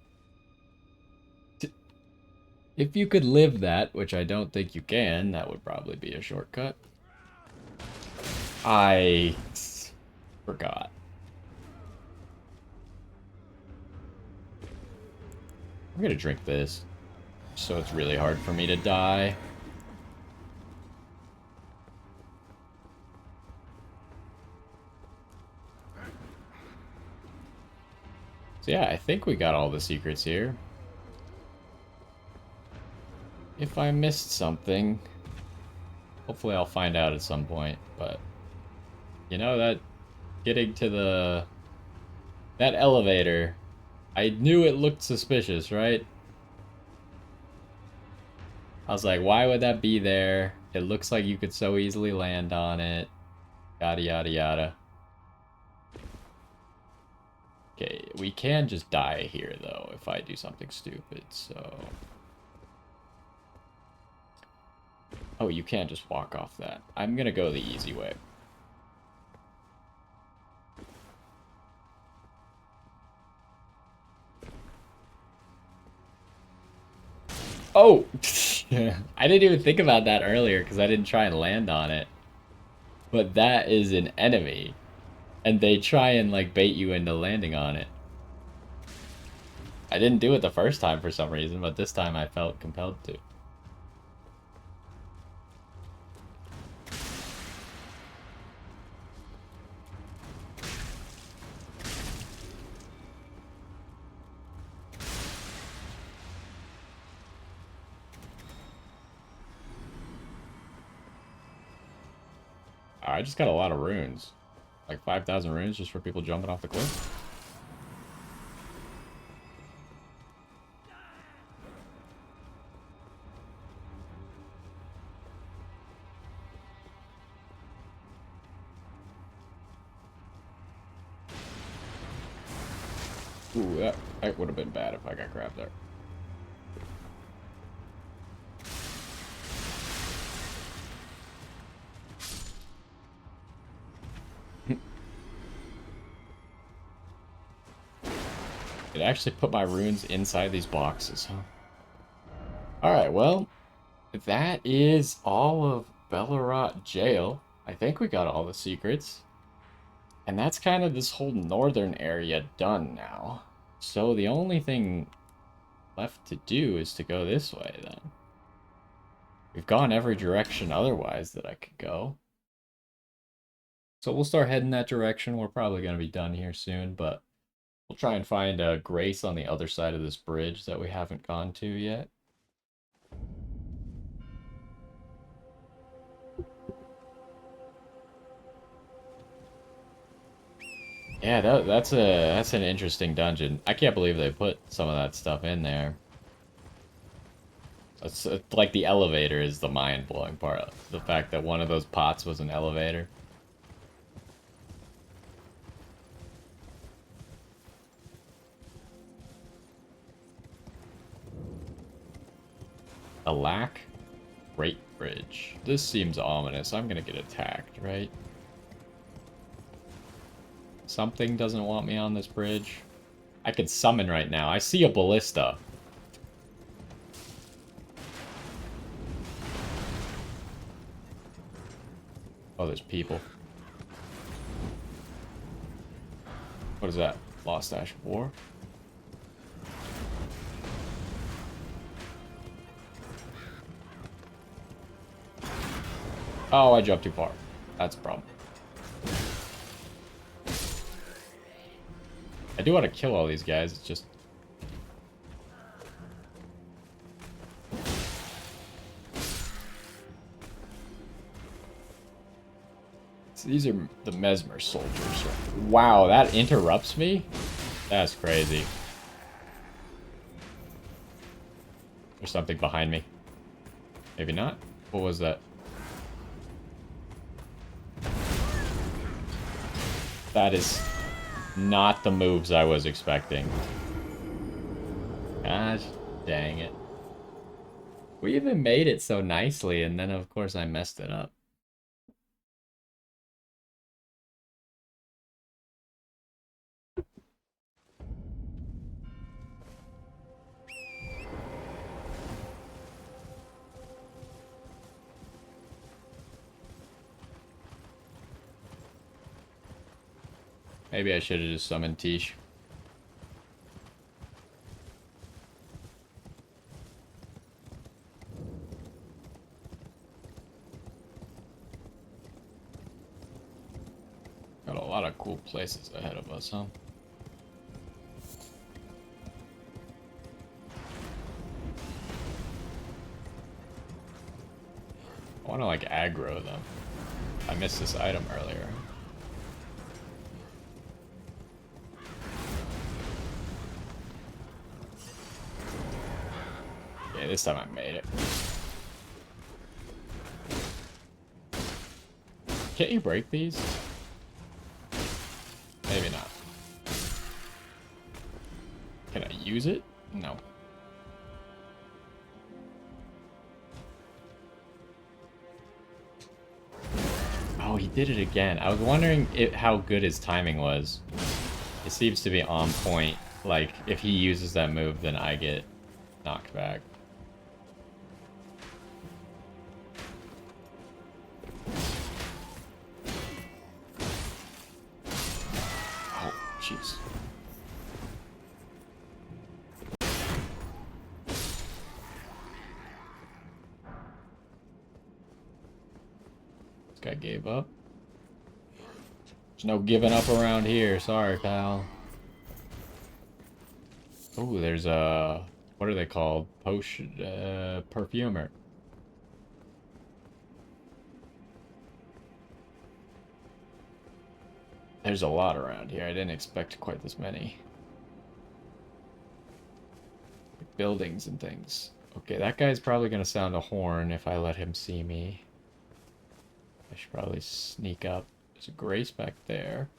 If you could live that, which I don't think you can, that would probably be a shortcut. I forgot. I'm gonna drink this, so it's really hard for me to die. So yeah, I think we got all the secrets here. If I missed something, hopefully I'll find out at some point, but you know, that getting to that elevator, I knew it looked suspicious, right? I was like, why would that be there? It looks like you could so easily land on it. Yada yada yada. Okay, we can just die here though if I do something stupid, so... Oh, you can't just walk off that. I'm gonna go the easy way. Oh! I didn't even think about that earlier because I didn't try and land on it. But that is an enemy. And they try and like bait you into landing on it. I didn't do it the first time for some reason, but this time I felt compelled to. I just got a lot of runes. Like 5,000 runes just for people jumping off the cliff. Ooh, that would have been bad if I got grabbed there. It actually put my runes inside these boxes, huh? Alright, well, that is all of Belurat Jail. I think we got all the secrets. And that's kind of this whole northern area done now. So the only thing left to do is to go this way, then. We've gone every direction otherwise that I could go. So we'll start heading that direction. We're probably going to be done here soon, but we'll try and find a Grace on the other side of this bridge that we haven't gone to yet. Yeah, that's an interesting dungeon. I can't believe they put some of that stuff in there. It's like the elevator is the mind-blowing part. The fact that one of those pots was an elevator. A lack? Great bridge. This seems ominous. I'm gonna get attacked, right? Something doesn't want me on this bridge. I could summon right now. I see a ballista. Oh, there's people. What is that? Lost Ash of War? Oh, I jumped too far. That's a problem. I do want to kill all these guys, it's just... So these are the Mesmer soldiers. Wow, that interrupts me? That's crazy. There's something behind me. Maybe not? What was that? That is not the moves I was expecting. Gosh, dang it. We even made it so nicely, and then of course I messed it up. Maybe I should have just summoned Tish. Got a lot of cool places ahead of us, huh? I want to, like, aggro them. I missed this item earlier. Yeah, this time I made it. Can't you break these? Maybe not. Can I use it? No. Oh, he did it again. I was wondering how good his timing was. It seems to be on point. Like, if he uses that move, then I get knocked back. Oh, jeez. This guy gave up. There's no giving up around here. Sorry, pal. Oh, there's a... What are they called? Potion... perfumer. There's a lot around here. I didn't expect quite this many. Buildings and things. Okay, that guy's probably gonna sound a horn if I let him see me. I should probably sneak up. There's a Grace back there.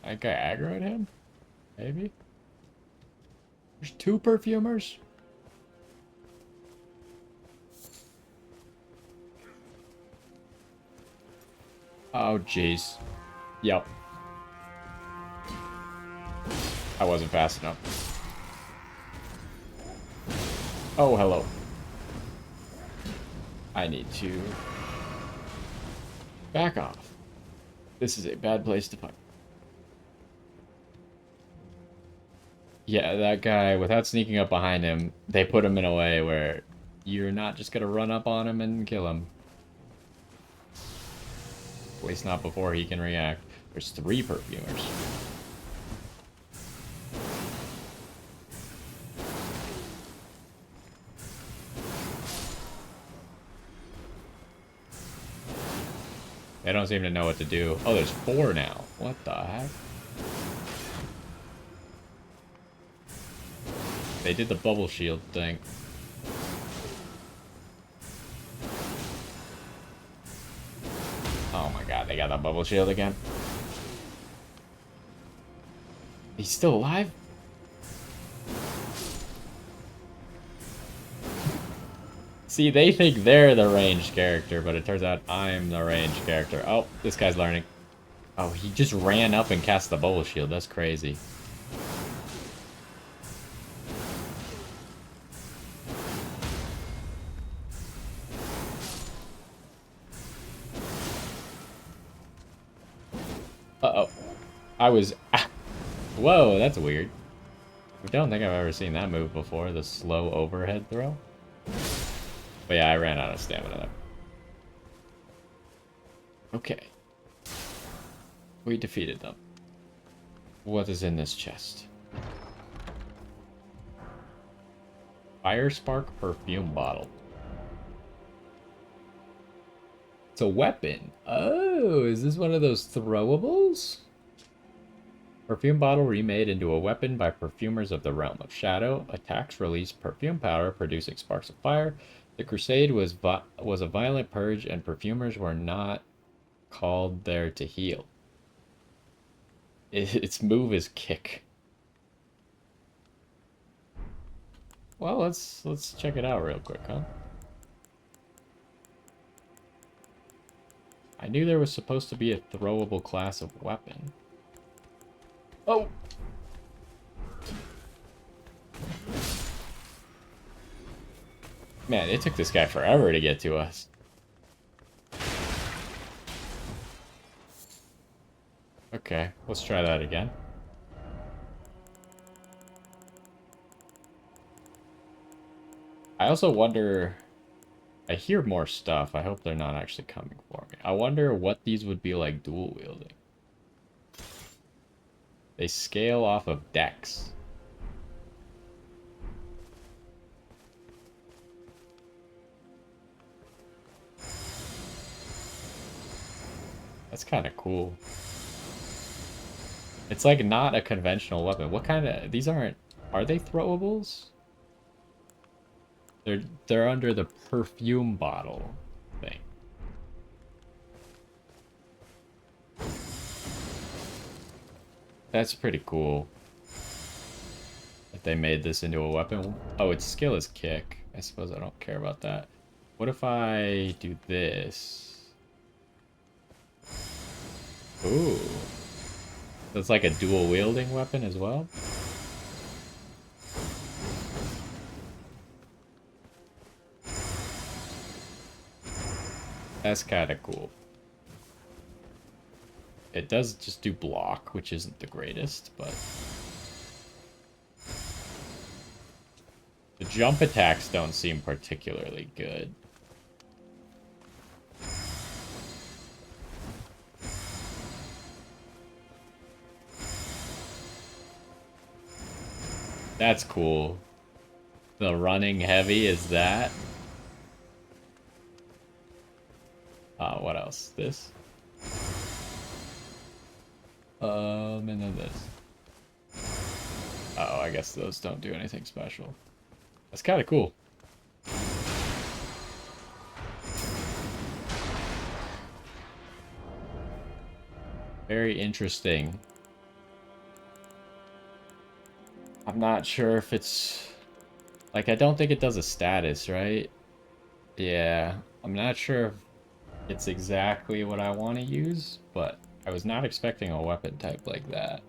I think I aggroed him? Maybe? There's two perfumers? Oh, jeez. Yep. I wasn't fast enough. Oh, hello. I need to back off. This is a bad place to fight. Yeah, that guy, without sneaking up behind him, they put him in a way where you're not just gonna run up on him and kill him. At least not before he can react. There's 3 perfumers. They don't seem to know what to do. Oh, there's 4 now. What the heck? They did the bubble shield thing. Oh my god, they got that bubble shield again. He's still alive? See, they think they're the ranged character, but it turns out I'm the ranged character. Oh, this guy's learning. Oh, he just ran up and cast the bubble shield. That's crazy. I was... Whoa, that's weird. I don't think I've ever seen that move before, the slow overhead throw. But yeah, I ran out of stamina there. Okay. We defeated them. What is in this chest? Fire Spark perfume bottle. It's a weapon. Oh, is this one of those throwables? Perfume bottle remade into a weapon by perfumers of the realm of shadow. Attacks release perfume power, producing sparks of fire. The crusade was a violent purge, and perfumers were not called there to heal. Its move is kick. Well, let's check it out real quick, huh? I knew there was supposed to be a throwable class of weapon. Oh! Man, it took this guy forever to get to us. Okay, let's try that again. I also wonder... I hear more stuff. I hope they're not actually coming for me. I wonder what these would be like dual wielding. They scale off of dex. That's kind of cool. It's like not a conventional weapon. What kind of... These aren't... Are they throwables? They're under the perfume bottle thing. That's pretty cool. That they made this into a weapon. Oh, its skill is kick. I suppose I don't care about that. What if I do this? Ooh. That's like a dual wielding weapon as well? That's kind of cool. It does just do block, which isn't the greatest, but... The jump attacks don't seem particularly good. That's cool. The running heavy is that. What else? This? And then this. Oh, I guess those don't do anything special. That's kind of cool. Very interesting. I'm not sure if it's... Like, I don't think it does a status, right? Yeah, I'm not sure if it's exactly what I want to use, but I was not expecting a weapon type like that.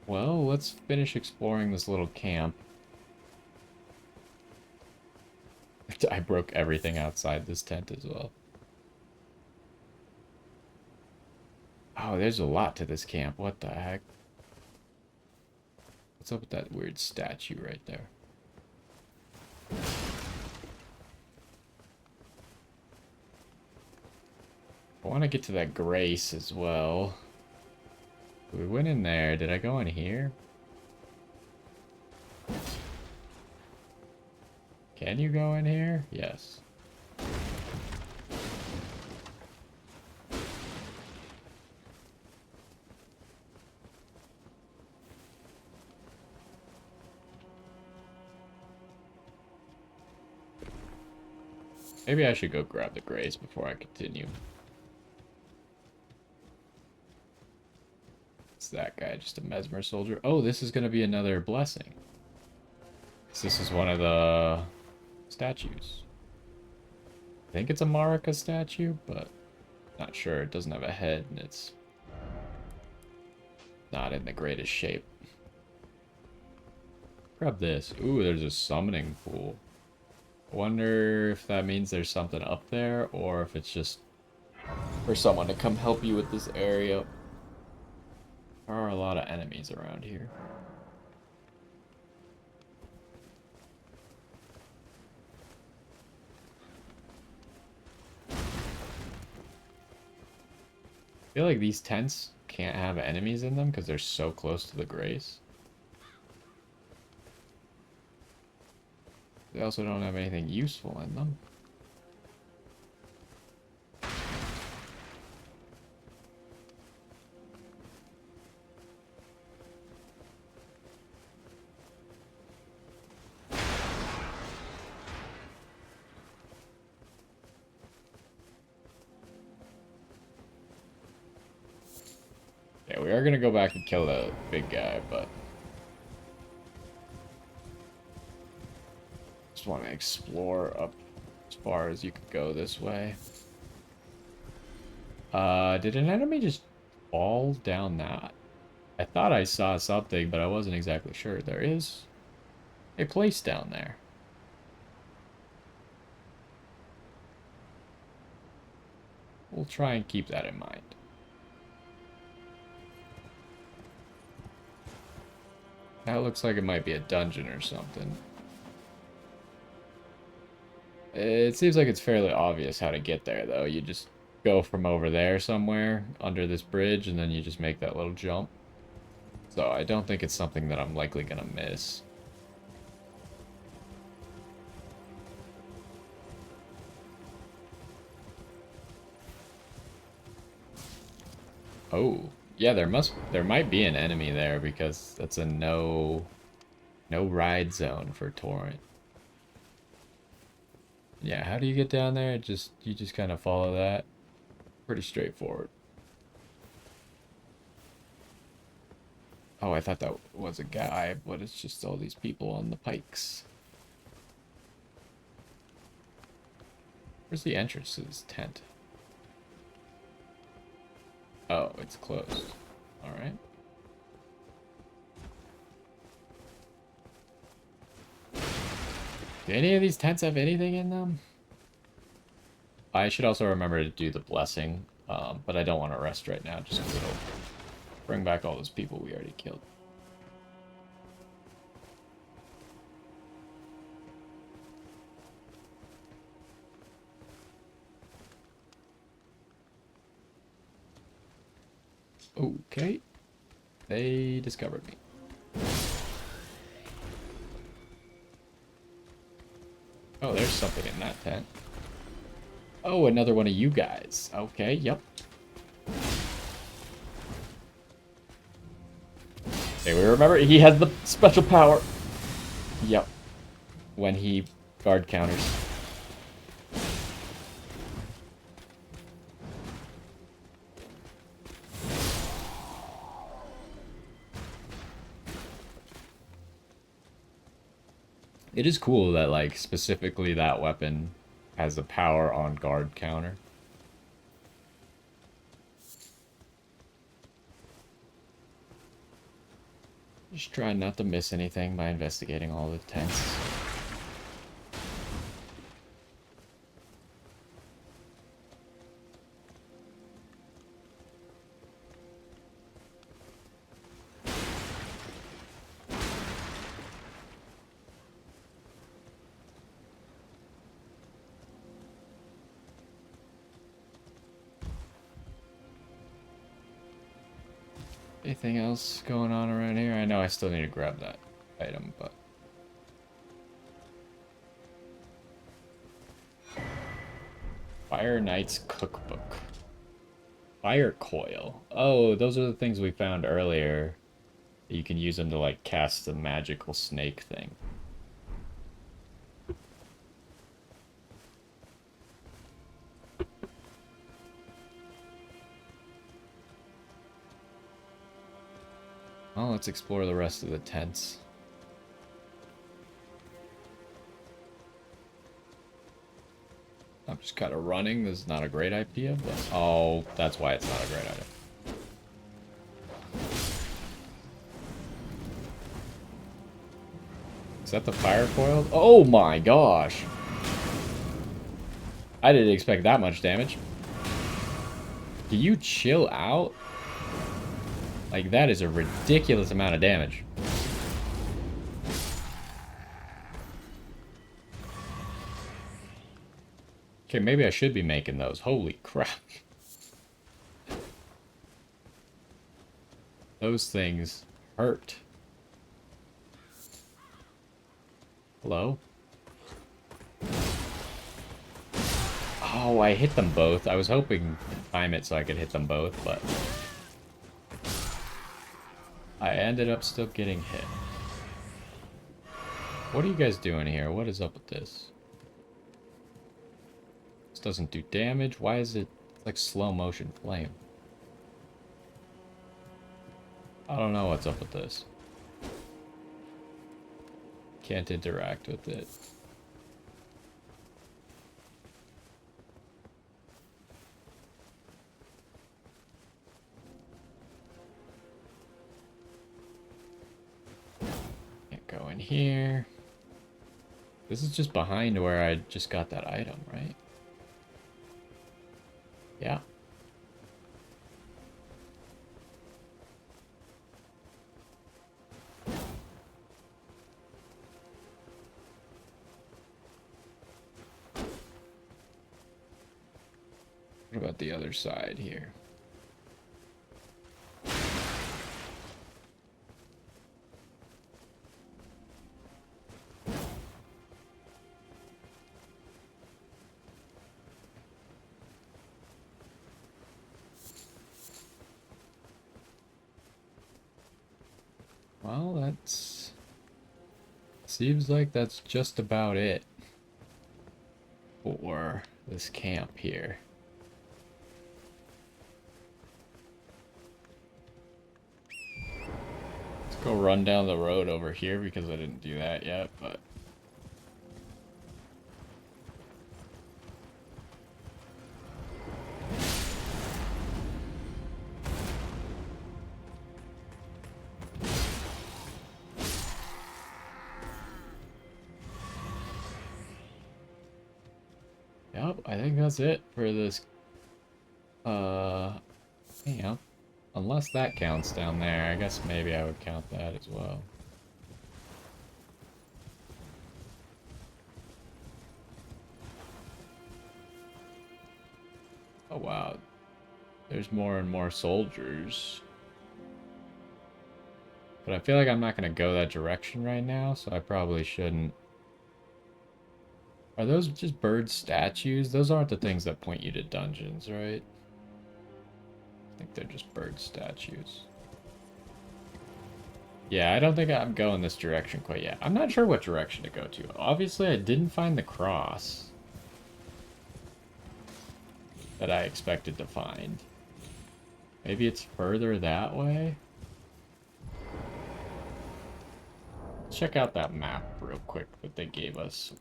Well, let's finish exploring this little camp. I broke everything outside this tent as well. Oh, there's a lot to this camp. What the heck? What's up with that weird statue right there? I want to get to that Grace as well. We went in there. Did I go in here? Can you go in here? Yes. Maybe I should go grab the Grace before I continue. It's that guy, just a Mesmer soldier. Oh, this is going to be another blessing. This is one of the statues. I think it's a Marika statue, but not sure. It doesn't have a head, and it's not in the greatest shape. Grab this. Ooh, there's a summoning pool. I wonder if that means there's something up there, or if it's just for someone to come help you with this area. There are a lot of enemies around here. I feel like these tents can't have enemies in them because they're so close to the grace. They also don't have anything useful in them. Yeah, we are gonna go back and kill the big guy, but just want to explore up as far as you could go this way. Did an enemy just fall down that? I thought I saw something, but I wasn't exactly sure. There is a place down there. We'll try and keep that in mind. That looks like it might be a dungeon or something. It seems like it's fairly obvious how to get there, though. You just go from over there somewhere, under this bridge, and then you just make that little jump. So I don't think it's something that I'm likely gonna miss. Oh, yeah, there might be an enemy there because that's a no ride zone for Torrent. Yeah, how do you get down there? You just kind of follow that. Pretty straightforward. Oh, I thought that was a guy, but it's just all these people on the pikes. Where's the entrance to this tent? Oh, it's closed. Alright. Do any of these tents have anything in them? I should also remember to do the blessing, but I don't want to rest right now just because it'll bring back all those people we already killed. Okay. They discovered me. Oh, there's something in that tent. Oh, another one of you guys. Okay, yep. Okay, we remember he has the special power. Yep. When he guard counters. It is cool that, like, specifically that weapon has a power on guard counter. Just trying not to miss anything by investigating all the tents. Anything else going on around here? I know I still need to grab that item, but... Fire Knight's Cookbook. Fire Coil. Oh, those are the things we found earlier. You can use them to, like, cast the magical snake thing. Well, let's explore the rest of the tents. I'm just kind of running. This is not a great idea, but... Oh, that's why it's not a great idea. Is that the fire coil? Oh my gosh! I didn't expect that much damage. Do you chill out? Like, that is a ridiculous amount of damage. Okay, maybe I should be making those. Holy crap. Those things hurt. Hello? Oh, I hit them both. I was hoping to time it so I could hit them both, but I ended up still getting hit. What are you guys doing here? What is up with this? This doesn't do damage. Why is it like slow motion flame? I don't know what's up with this. Can't interact with it. Can't go in here. This is just behind where I just got that item, right? Yeah. What about the other side here? Well, that's... seems like that's just about it for this camp here. Let's go run down the road over here because I didn't do that yet, but... Yep, I think that's it for this, yeah. Unless that counts down there, I guess maybe I would count that as well. Oh wow, there's more and more soldiers. But I feel like I'm not going to go that direction right now, so I probably shouldn't. Are those just bird statues? Those aren't the things that point you to dungeons, right? I think they're just bird statues. Yeah, I don't think I'm going this direction quite yet. I'm not sure what direction to go to. Obviously, I didn't find the cross that I expected to find. Maybe it's further that way? Check out that map real quick that they gave us.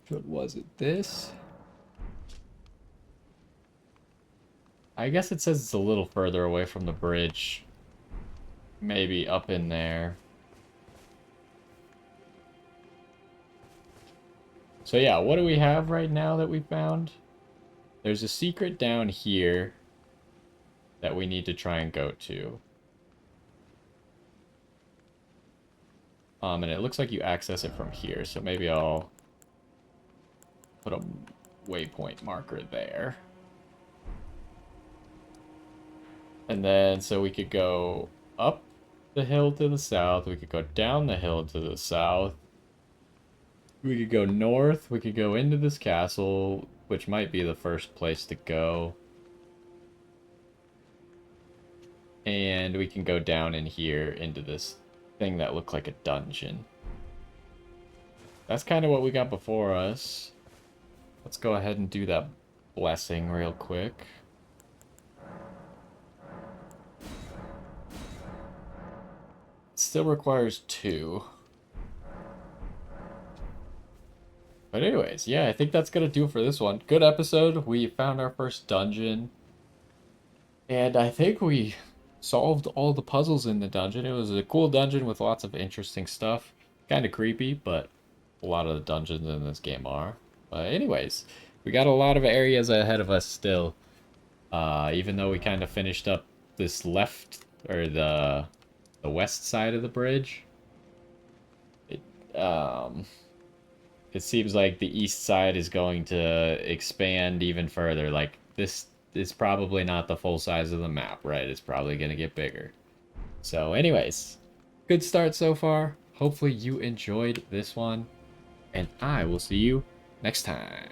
What was it? This? I guess it says it's a little further away from the bridge. Maybe up in there. So yeah, what do we have right now that we found? There's a secret down here that we need to try and go to. And it looks like you access it from here, so maybe I'll put a waypoint marker there. And then, so we could go up the hill to the south, we could go down the hill to the south, we could go north, we could go into this castle, which might be the first place to go. And we can go down in here into this thing that looked like a dungeon. That's kind of what we got before us. Let's go ahead and do that blessing real quick. It still requires 2. But anyways, yeah, I think that's going to do it for this one. Good episode. We found our first dungeon. And I think we solved all the puzzles in the dungeon. It was a cool dungeon with lots of interesting stuff. Kind of creepy, but a lot of the dungeons in this game are. But anyways, we got a lot of areas ahead of us still. Even though we kind of finished up this left, or the west side of the bridge. It, um, it seems like the east side is going to expand even further. Like, this is probably not the full size of the map, right? It's probably going to get bigger. So anyways, good start so far. Hopefully you enjoyed this one, and I will see you next time.